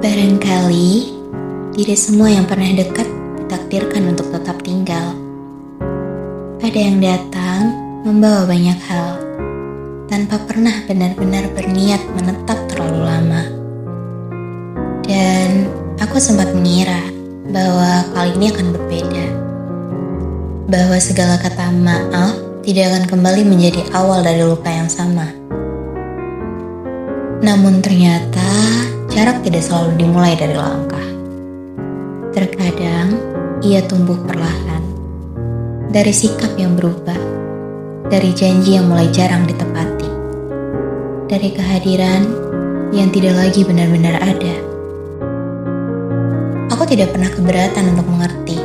Barangkali tidak semua yang pernah dekat ditakdirkan untuk tetap tinggal. Ada yang datang membawa banyak hal, tanpa pernah benar-benar berniat menetap terlalu lama. Dan aku sempat mengira bahwa kali ini akan berbeda. Bahwa segala kata maaf tidak akan kembali menjadi awal dari luka yang sama. Namun ternyata jarak tidak selalu dimulai dari langkah. Terkadang ia tumbuh perlahan. Dari sikap yang berubah. Dari janji yang mulai jarang ditepati. Dari kehadiran yang tidak lagi benar-benar ada. Aku tidak pernah keberatan untuk mengerti.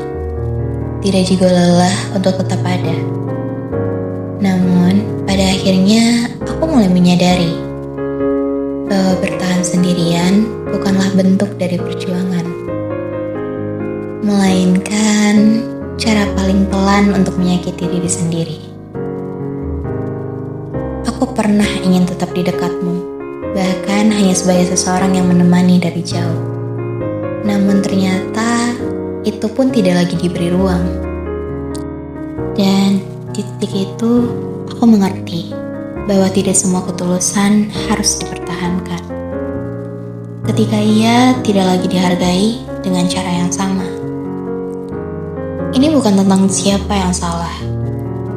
Tidak juga lelah untuk tetap ada. Namun, pada akhirnya aku mulai menyadari bahwa bertahan sendirian bukanlah bentuk dari perjuangan, melainkan cara paling pelan untuk menyakiti diri sendiri. Aku pernah ingin tetap di dekatmu, bahkan hanya sebagai seseorang yang menemani dari jauh. Namun ternyata itu pun tidak lagi diberi ruang. Dan di titik itu aku mengerti bahwa tidak semua ketulusan harus dipertahankan. Ketika ia tidak lagi dihargai dengan cara yang sama. Ini bukan tentang siapa yang salah,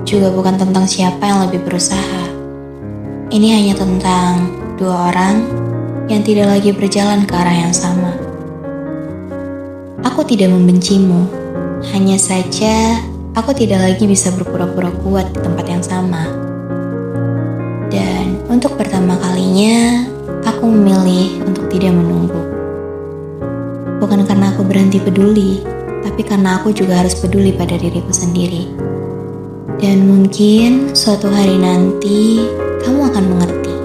juga bukan tentang siapa yang lebih berusaha. Ini hanya tentang dua orang yang tidak lagi berjalan ke arah yang sama. Aku tidak membencimu, hanya saja aku tidak lagi bisa berpura-pura kuat di tempat yang sama. Dan untuk pertama kalinya, aku memilih untuk tidak menunggu. Bukan karena aku berhenti peduli, tapi karena aku juga harus peduli pada diriku sendiri. Dan mungkin suatu hari nanti, kamu akan mengerti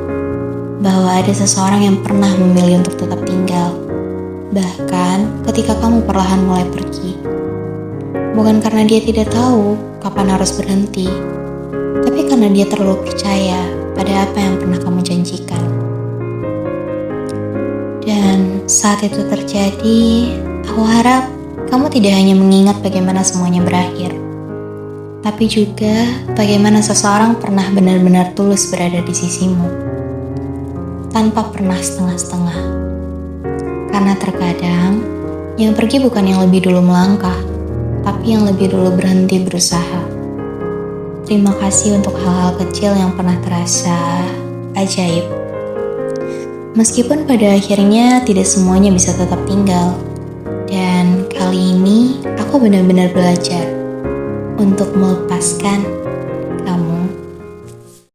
bahwa ada seseorang yang pernah memilih untuk tetap tinggal. Bahkan ketika kamu perlahan mulai pergi. Bukan karena dia tidak tahu kapan harus berhenti, tapi karena dia terlalu percaya pada apa yang pernah kamu janjikan. Dan saat itu terjadi, aku harap kamu tidak hanya mengingat bagaimana semuanya berakhir, tapi juga bagaimana seseorang pernah benar-benar tulus berada di sisimu, tanpa pernah setengah-setengah. Karena terkadang, yang pergi bukan yang lebih dulu melangkah, tapi yang lebih dulu berhenti berusaha. Terima kasih untuk hal-hal kecil yang pernah terasa ajaib. Meskipun pada akhirnya tidak semuanya bisa tetap tinggal. Dan kali ini aku benar-benar belajar untuk melepaskan